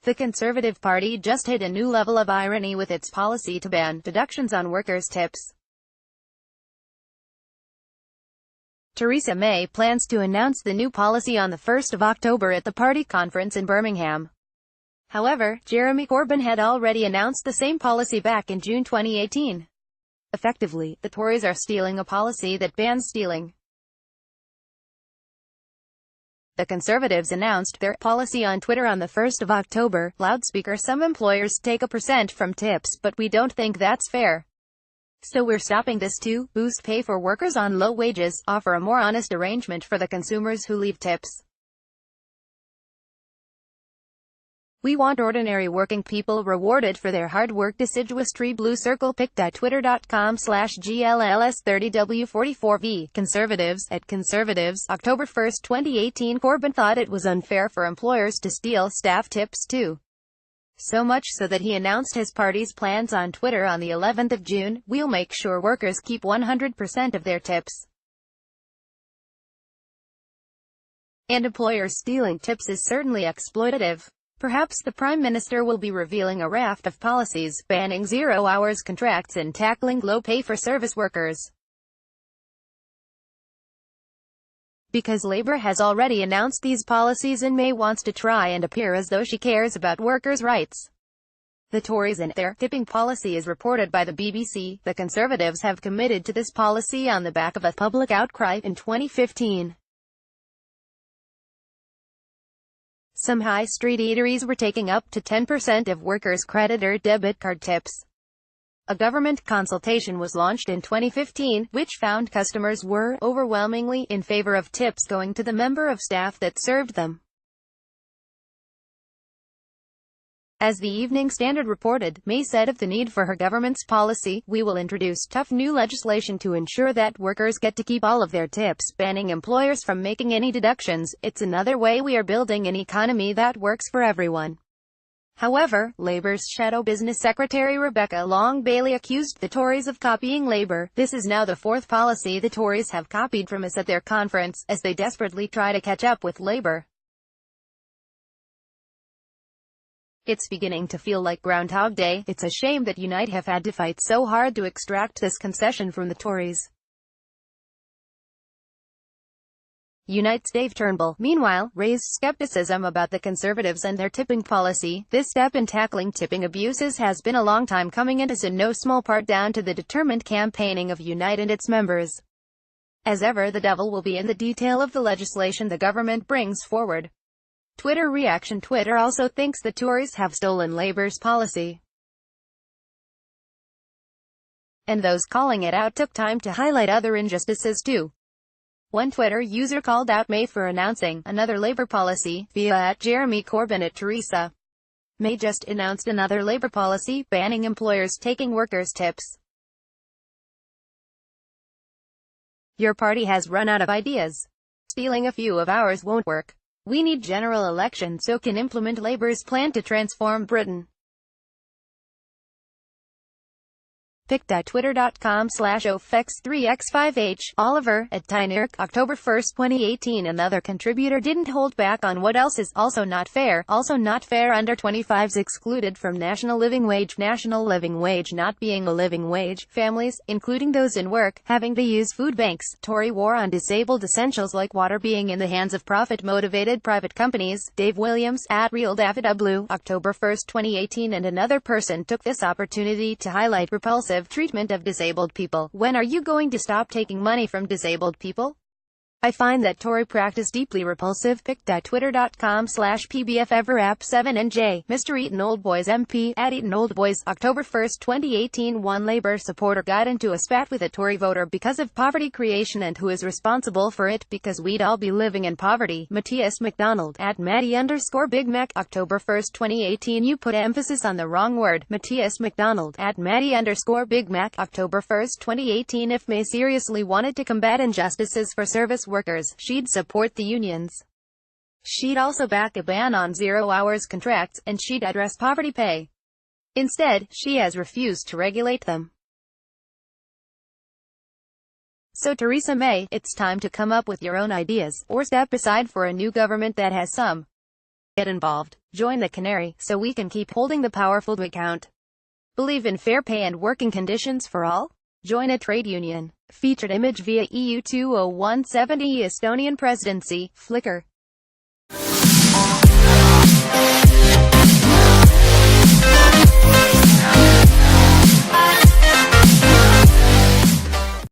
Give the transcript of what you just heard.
The Conservative Party just hit a new level of irony with its policy to ban deductions on workers' tips. Theresa May plans to announce the new policy on the 1st of October at the party conference in Birmingham. However, Jeremy Corbyn had already announced the same policy back in June 2018. Effectively, the Tories are stealing a policy that bans stealing. The Conservatives announced their policy on Twitter on the 1st of October. Loudspeaker: some employers take a % from tips, but we don't think that's fair. So we're stopping this too. Boost pay for workers on low wages, offer a more honest arrangement for the consumers who leave tips. We want ordinary working people rewarded for their hard work. Deciduous tree. Blue circle. pic.twitter.com/GLLS30W44V. Conservatives. At Conservatives, October 1, 2018. Corbyn thought it was unfair for employers to steal staff tips too. So much so that he announced his party's plans on Twitter on the 11th of June. We'll make sure workers keep 100% of their tips. And employers stealing tips is certainly exploitative. Perhaps the Prime Minister will be revealing a raft of policies, banning zero-hours contracts and tackling low pay for service workers. Because Labour has already announced these policies and May wants to try and appear as though she cares about workers' rights. The Tories and their tipping policy is reported by the BBC. The Conservatives have committed to this policy on the back of a public outcry in 2015. Some high street eateries were taking up to 10% of workers' credit or debit card tips. A government consultation was launched in 2015, which found customers were overwhelmingly in favor of tips going to the member of staff that served them. As the Evening Standard reported, May said of the need for her government's policy, "We will introduce tough new legislation to ensure that workers get to keep all of their tips, banning employers from making any deductions. It's another way we are building an economy that works for everyone." However, Labour's Shadow Business Secretary Rebecca Long-Bailey accused the Tories of copying Labour. This is now the fourth policy the Tories have copied from us at their conference, as they desperately try to catch up with Labour. It's beginning to feel like Groundhog Day. It's a shame that Unite have had to fight so hard to extract this concession from the Tories. Unite's Dave Turnbull, meanwhile, raised skepticism about the Conservatives and their tipping policy. This step in tackling tipping abuses has been a long time coming and is in no small part down to the determined campaigning of Unite and its members. As ever, the devil will be in the detail of the legislation the government brings forward. Twitter reaction: Twitter also thinks the Tories have stolen Labour's policy. And those calling it out took time to highlight other injustices too. One Twitter user called out May for announcing another Labour policy, via @Jeremy Corbyn. Theresa May just announced another Labour policy, banning employers taking workers' tips. Your party has run out of ideas. Stealing a few of ours won't work. We need general election so can implement Labour's plan to transform Britain. pic.twitter.com/ofx3x5h. Oliver, @Tynirk, October 1, 2018. Another contributor didn't hold back on what else is also not fair. Also not fair: under 25s excluded from national living wage. National living wage not being a living wage. Families, including those in work, having to use food banks. Tory war on disabled essentials like water being in the hands of profit-motivated private companies. Dave Williams, @RealDavidW, October 1, 2018. And another person took this opportunity to highlight repulsive treatment of disabled people. When are you going to stop taking money from disabled people? I find that Tory practice deeply repulsive. pic.twitter.com/pbfeverap7nj. Mr. Eton Oldboys MP, @EtonOldboys, October 1, 2018. One Labour supporter got into a spat with a Tory voter because of poverty creation and who is responsible for it, because we'd all be living in poverty. Matthias McDonald, @Matty_BigMac, October 1, 2018. You put emphasis on the wrong word. Matthias McDonald, @Matty_BigMac, October 1, 2018. If May seriously wanted to combat injustices for service workers, she'd support the unions. She'd also back a ban on zero-hours contracts, and she'd address poverty pay. Instead, she has refused to regulate them. So Theresa May, it's time to come up with your own ideas, or step aside for a new government that has some. Get involved. Join the Canary, so we can keep holding the powerful to account. Believe in fair pay and working conditions for all? Join a trade union. Featured image via EU 20170 Estonian presidency, Flickr.